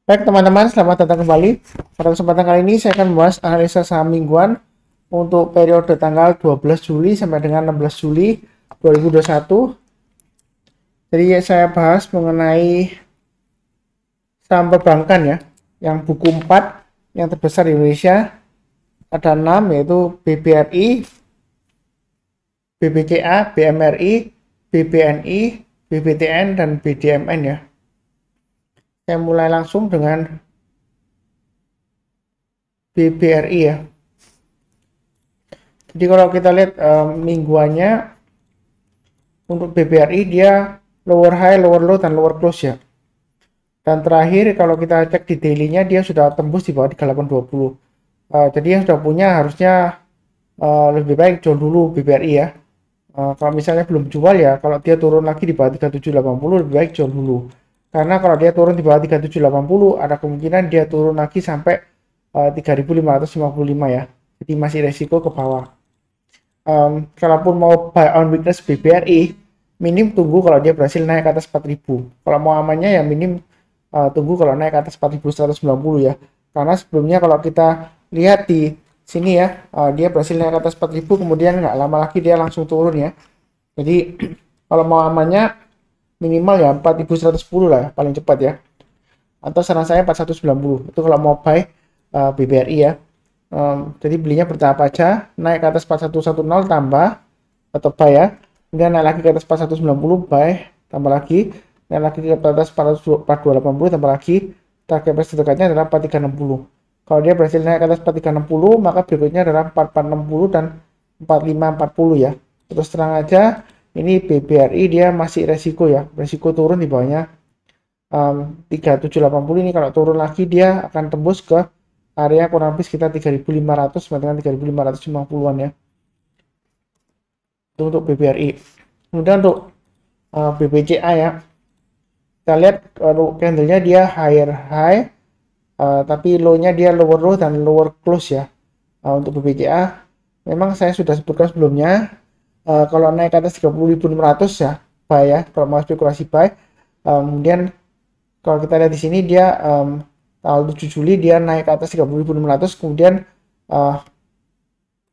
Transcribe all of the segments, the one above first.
Baik teman-teman, selamat datang kembali. Pada kesempatan kali ini saya akan membahas analisa saham mingguan untuk periode tanggal 12 Juli sampai dengan 16 Juli 2021. Jadi saya bahas mengenai saham perbankan ya, yang buku 4 yang terbesar di Indonesia. Ada 6 yaitu BBRI, BBCA, BMRI, BBNI, BBTN, dan BDMN ya. Saya mulai langsung dengan BBRI ya. Jadi kalau kita lihat mingguannya untuk BBRI dia lower high, lower low, dan lower close ya. Dan terakhir kalau kita cek di daily-nya dia sudah tembus di bawah 3820. Jadi yang sudah punya harusnya lebih baik jual dulu BBRI ya. Kalau misalnya belum jual ya, kalau dia turun lagi di bawah 3780 lebih baik jual dulu. Karena kalau dia turun di bawah 3780 ada kemungkinan dia turun lagi sampai 3555 ya. Jadi masih resiko ke bawah. Kalaupun mau buy on weakness BBRI, minim tunggu kalau dia berhasil naik ke atas 4000. Kalau mau amannya ya minim tunggu kalau naik ke atas 4190 ya. Karena sebelumnya kalau kita lihat di sini ya, dia berhasil naik ke atas 4000, kemudian nggak lama lagi dia langsung turun ya. Jadi kalau mau amannya minimal ya 4110 lah paling cepat ya, atau saran saya 4190 itu kalau mau buy BBRI ya. Jadi belinya bertahap aja, naik ke atas 4110 tambah atau buy ya, kemudian naik lagi ke atas 4190 buy, tambah lagi, naik lagi ke atas 4280 tambah lagi, target price terdekatnya adalah 4360. Kalau dia berhasil naik ke atas 4360 maka berikutnya adalah 4460 dan 4540 ya. Terus terang aja ini BBRI dia masih resiko ya, resiko turun di bawahnya 3780 ini. Kalau turun lagi dia akan tembus ke area kurang lebih sekitar 3500 sampai dengan 3550-an ya. Itu untuk BBRI. Kemudian untuk BBCA ya, kita lihat kalau candlenya dia higher high, tapi low-nya dia lower low dan lower close ya. Untuk BBCA memang saya sudah sebutkan sebelumnya, kalau naik ke atas 30.600 ya buy ya, kalau mau spekulasi buy. Kemudian kalau kita lihat di sini dia tanggal 7 Juli dia naik ke atas 30.600, kemudian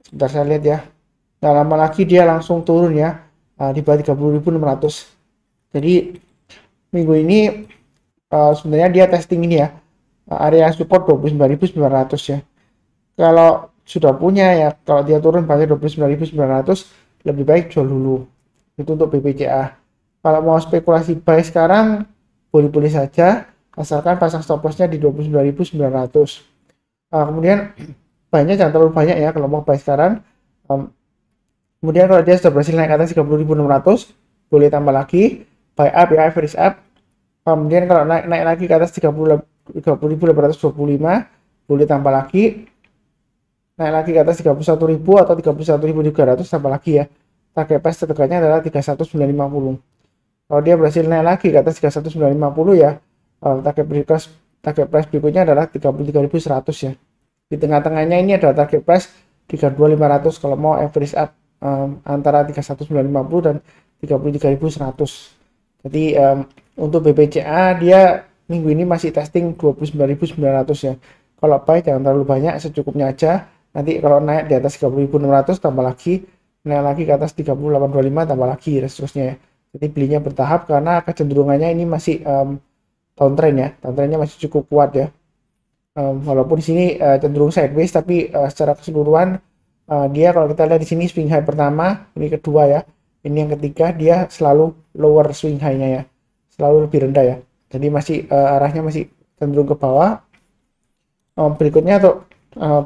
sebentar saya lihat ya, nggak lama lagi dia langsung turun ya di bawah 30.600. Jadi minggu ini sebenarnya dia testing ini ya, area support 29.900 ya. Kalau sudah punya ya, kalau dia turun pada 29.900 lebih baik jual dulu. Itu untuk BBCA. Kalau mau spekulasi buy sekarang boleh-boleh saja, asalkan pasang stop lossnya di 29.900. Kemudian buy-nya jangan terlalu banyak ya kalau mau buy sekarang. Kemudian kalau dia sudah berhasil naik ke atas 30.600 boleh tambah lagi, buy up ya, average up. Kemudian kalau naik lagi ke atas 30.825 boleh tambah lagi, naik lagi ke atas 31.000 atau 31.300 tambah lagi ya. Target price terdekatnya adalah 31.950. Kalau dia berhasil naik lagi ke atas 31.950 ya, target price berikutnya adalah 33.100 ya. Di tengah-tengahnya ini adalah target price 32.500 kalau mau average up antara 31.950 dan 33.100. Jadi untuk BBCA dia minggu ini masih testing 29.900 ya. Kalau buy jangan terlalu banyak, secukupnya aja. Nanti kalau naik di atas 30.600 tambah lagi, naik lagi ke atas 3825 tambah lagi dan seterusnya ya. Jadi belinya bertahap karena kecenderungannya ini masih downtrend ya, downtrendnya masih cukup kuat ya. Walaupun di sini cenderung sideways, tapi secara keseluruhan dia kalau kita lihat di sini swing high pertama, ini kedua ya, ini yang ketiga, dia selalu lower swing high-nya ya, selalu lebih rendah ya. Jadi masih arahnya masih cenderung ke bawah. Berikutnya untuk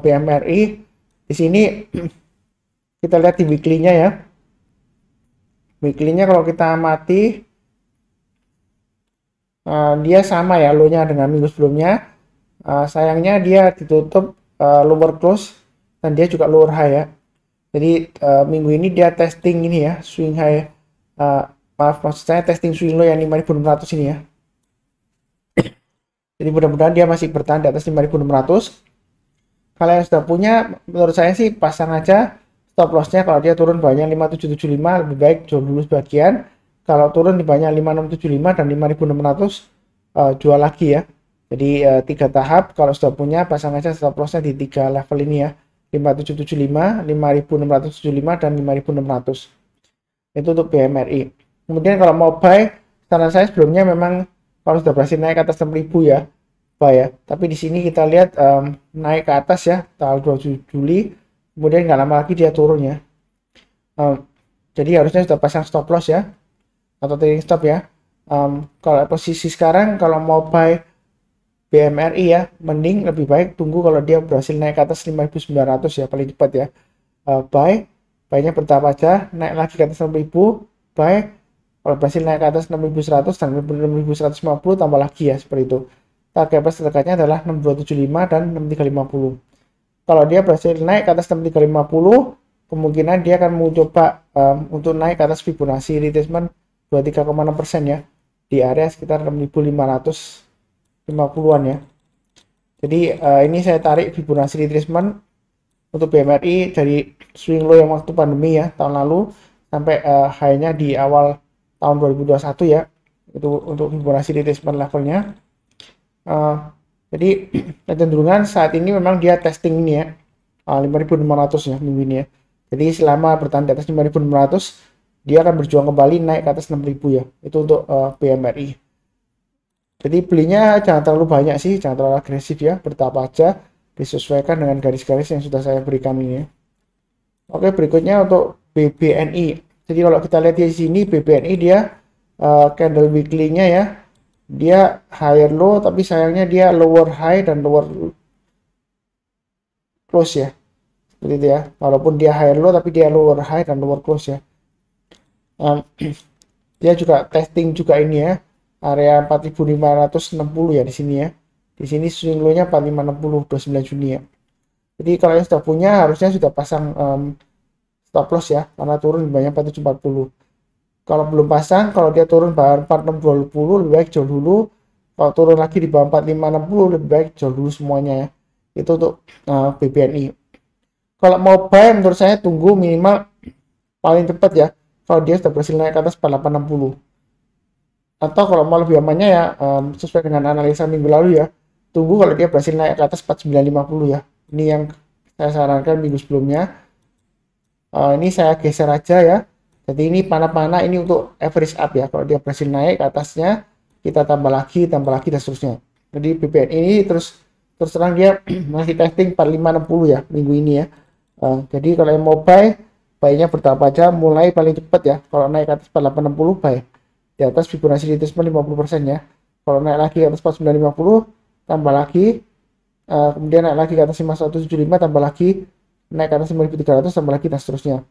BMRI di sini kita lihat di weekly-nya ya. Weekly-nya kalau kita amati dia sama ya low-nya dengan minggu sebelumnya. Sayangnya dia ditutup lower close dan dia juga lower high ya. Jadi minggu ini dia testing ini ya, swing high, maksud saya testing swing low yang 5.600 ini ya. Jadi mudah-mudahan dia masih bertahan di atas 5.600. Kalau yang sudah punya, menurut saya sih pasang aja stop lossnya. Kalau dia turun banyak 5775 lebih baik jual dulu sebagian. Kalau turun di banyak 5675 dan 5600 jual lagi ya. Jadi 3 tahap. Kalau sudah punya, pasang aja stop lossnya di 3 level ini ya, 5775, 5675, dan 5600. Itu untuk BMRI. Kemudian kalau mau buy, saran saya sebelumnya memang kalau sudah berhasil naik ke atas 6000 ya, buy ya. Tapi di sini kita lihat naik ke atas ya, tanggal 27 Juli, kemudian nggak lama lagi dia turun ya. Jadi harusnya sudah pasang stop loss ya, atau trading stop ya. Kalau posisi sekarang, kalau mau buy BMRI ya, mending lebih baik tunggu kalau dia berhasil naik ke atas 5900 ya, paling cepat ya. Buy-nya bertahap aja, naik lagi ke atas 6000, buy. Kalau berhasil naik ke atas 6100 dan 6150, tambah lagi ya, seperti itu. Target price terdekatnya adalah 6275 dan 6350. Kalau dia berhasil naik ke atas 6350, kemungkinan dia akan mencoba untuk naik ke atas Fibonacci retracement 23,6% ya, di area sekitar 6550-an ya. Jadi ini saya tarik Fibonacci retracement untuk BMRI dari swing low yang waktu pandemi ya, tahun lalu, sampai high-nya di awal tahun 2021 ya. Itu untuk Fibonacci retracement levelnya. Jadi kecenderungan saat ini memang dia testing ini ya, 5.600 ya minggu ini ya. Jadi selama bertahan di atas 5.600, dia akan berjuang kembali naik ke atas 6.000 ya. Itu untuk BMRI. Jadi belinya jangan terlalu banyak sih, jangan terlalu agresif ya, bertahap aja, disesuaikan dengan garis-garis yang sudah saya berikan ini ya. Oke, berikutnya untuk BBNI. Jadi kalau kita lihat di sini, BBNI dia candle weekly-nya ya, dia higher low, tapi sayangnya dia lower high dan lower close ya, seperti itu ya. Walaupun dia higher low, tapi dia lower high dan lower close ya. Dia juga testing juga ini ya, area 4560 ya di sini ya. Di sini swing low-nya 4560 29 Juni ya. Jadi kalau yang sudah punya harusnya sudah pasang stop loss ya, karena turun di banyak 4740. Kalau belum pasang, kalau dia turun bawah 4620 lebih baik jual dulu. Kalau turun lagi di bawah 4560 lebih baik jual dulu semuanya ya. Itu untuk BBNI. Kalau mau buy menurut saya tunggu minimal paling cepat ya, kalau dia sudah berhasil naik ke atas 4860. Atau kalau mau lebih amannya ya, sesuai dengan analisa minggu lalu ya, tunggu kalau dia berhasil naik ke atas 4950 ya. Ini yang saya sarankan minggu sebelumnya. Ini saya geser aja ya. Jadi ini panah-panah ini untuk average up ya. Kalau dia berhasil naik ke atasnya, kita tambah lagi dan seterusnya. Jadi BBN ini terus terang dia masih testing 4560 ya minggu ini ya. Jadi kalau yang mau buy-nya bertahap aja, mulai paling cepat ya. Kalau naik ke atas 4860 buy. Di atas Fibonacci retracement 50% ya. Kalau naik lagi ke atas 4950, tambah lagi. Kemudian naik lagi ke atas 5175, tambah lagi. Naik ke atas 5300, tambah lagi dan seterusnya.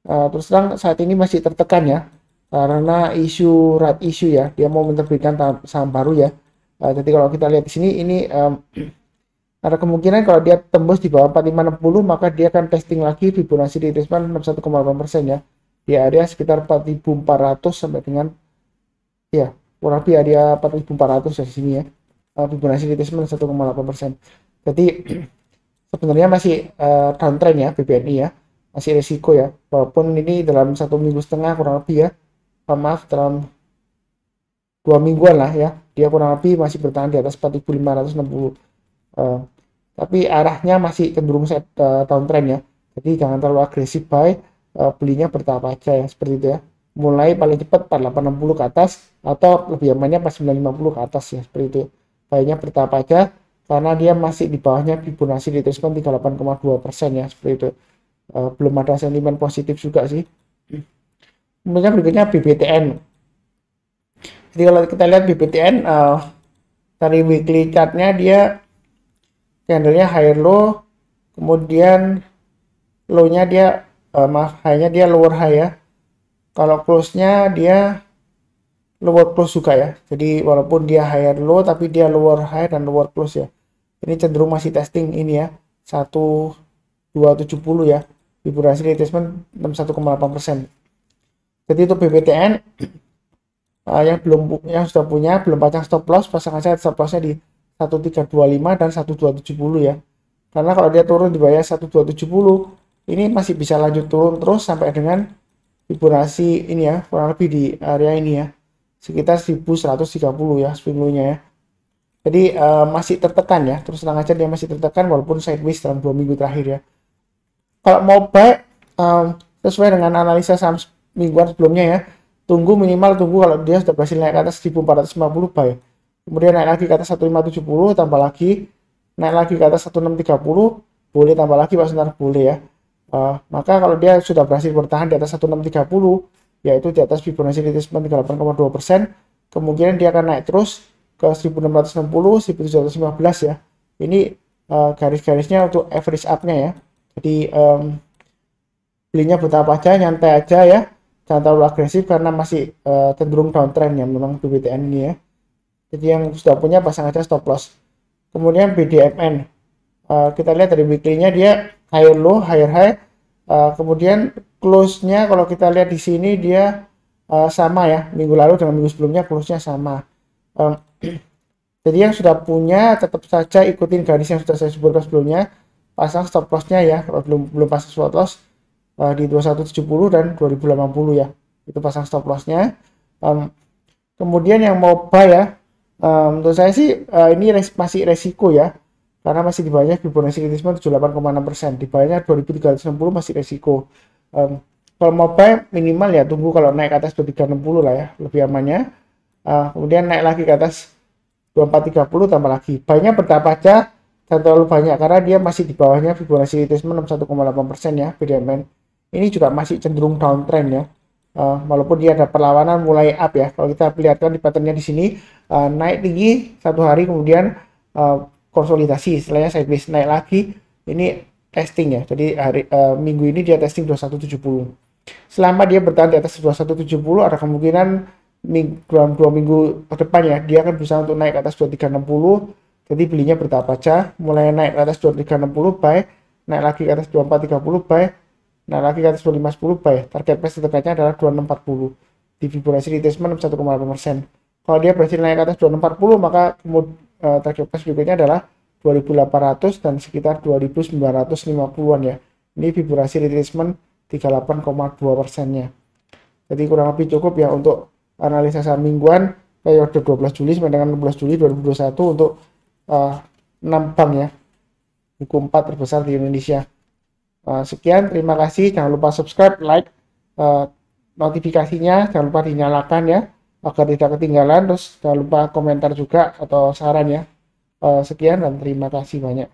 Terus terang saat ini masih tertekan ya, karena isu rat issue ya, dia mau menerbitkan saham baru ya. Jadi kalau kita lihat di sini ini ada kemungkinan kalau dia tembus di bawah 4560, maka dia akan testing lagi Fibonacci retracement 61,8% ya, di area sekitar 4400 sampai dengan ya kurang lebih area 4400 ya di sini ya. Fibonacci retracement 1,8%. Jadi sebenarnya masih downtrend ya BBNI ya, masih resiko ya, walaupun ini dalam 1,5 minggu kurang lebih ya, maaf dalam 2 mingguan lah ya, dia kurang lebih masih bertahan di atas 4560. Tapi arahnya masih cenderung downtrend ya, jadi jangan terlalu agresif buy, belinya bertahap aja ya, seperti itu ya. Mulai paling cepat 4860 ke atas, atau lebih amannya 4950 ke atas ya, seperti itu. Buynya bertahap aja karena dia masih di bawahnya Fibonacci retracement 38,2% ya, seperti itu. Belum ada sentimen positif juga sih. Kemudian berikutnya BBTN. Jadi kalau kita lihat BBTN dari weekly chartnya, dia candlenya higher low, kemudian low-nya dia high-nya dia lower high ya. Kalau close-nya dia lower close juga ya. Jadi walaupun dia higher low, tapi dia lower high dan lower close ya. Ini cenderung masih testing ini ya, 1270 ya. Fibonacci retracement 61,8%. Jadi itu BBTN yang sudah punya belum pasang stop loss, pasang aja stop lossnya di 1325 dan 1270 ya. Karena kalau dia turun di bawah 1270, ini masih bisa lanjut turun terus sampai dengan Fibonacci ini ya, kurang lebih di area ini ya, sekitar 1130 ya swing low-nya ya. Jadi masih tertekan ya, terus terang aja dia masih tertekan walaupun sideways dalam 2 minggu terakhir ya. Kalau mau buy sesuai dengan analisa saham mingguan sebelumnya ya, tunggu kalau dia sudah berhasil naik ke atas 1450 buy. Kemudian naik lagi ke atas 1570, tambah lagi, naik lagi ke atas 1630, boleh tambah lagi Pak Senar, boleh ya. Maka kalau dia sudah berhasil bertahan di atas 1630, yaitu di atas Fibonacci retracement 38,2%, kemungkinan dia akan naik terus ke 1660, 1715 ya. Ini garis-garisnya untuk average up-nya ya. Jadi belinya bertahap aja, nyantai aja ya, jangan terlalu agresif karena masih cenderung downtrend ya memang BBTN ini ya. Jadi yang sudah punya pasang aja stop loss. Kemudian BDMN, kita lihat dari weekly-nya dia higher low, higher high. Kemudian close-nya kalau kita lihat di sini dia sama ya, minggu lalu dengan minggu sebelumnya close-nya sama. Jadi yang sudah punya tetap saja ikutin garis yang sudah saya sebutkan sebelumnya, pasang stop loss-nya ya, kalau belum pasang stop loss di 2170 dan 2080 ya, itu pasang stop loss-nya. Kemudian yang mau buy ya, menurut saya sih ini masih resiko ya, karena masih di bawahnya Fibonacci retracement 78,6%, di bawahnya 2360 masih resiko. Kalau mau buy minimal ya tunggu kalau naik ke atas 2360 lah ya, lebih amannya. Kemudian naik lagi ke atas 2430 tambah lagi. Buy-nya bertahap aja, jangan terlalu banyak karena dia masih di bawahnya Fibonacci retracement 61,8% ya, BDMN. Ini juga masih cenderung downtrend ya. Walaupun dia ada perlawanan mulai up ya. Kalau kita lihatkan di patternnya di sini naik tinggi satu hari kemudian konsolidasi, istilahnya sideways naik lagi. Ini testing ya. Jadi minggu ini dia testing 2170. Selama dia bertahan di atas 2170 ada kemungkinan dalam 2 minggu ke depan ya dia akan bisa untuk naik ke atas 2360. Jadi belinya bertahap aja, mulai naik ke atas 2360 buy, naik lagi ke atas 2430 buy, naik lagi ke atas 2510 buy. Target price terdekatnya adalah 2640 di Fibonacci retracement 1,8%. Kalau dia berhasil naik ke atas 2640 maka target price berikutnya adalah 2800 dan sekitar 2950-an ya. Ini Fibonacci retracement 38,2%-nya. Jadi kurang lebih cukup ya untuk analisa saham mingguan periode 12 Juli sampai dengan 16 Juli 2021 untuk 6 bank ya, buku 4 terbesar di Indonesia. Sekian, terima kasih. Jangan lupa subscribe, like, notifikasinya jangan lupa dinyalakan ya agar tidak ketinggalan. Terus jangan lupa komentar juga atau saran ya. Sekian dan terima kasih banyak.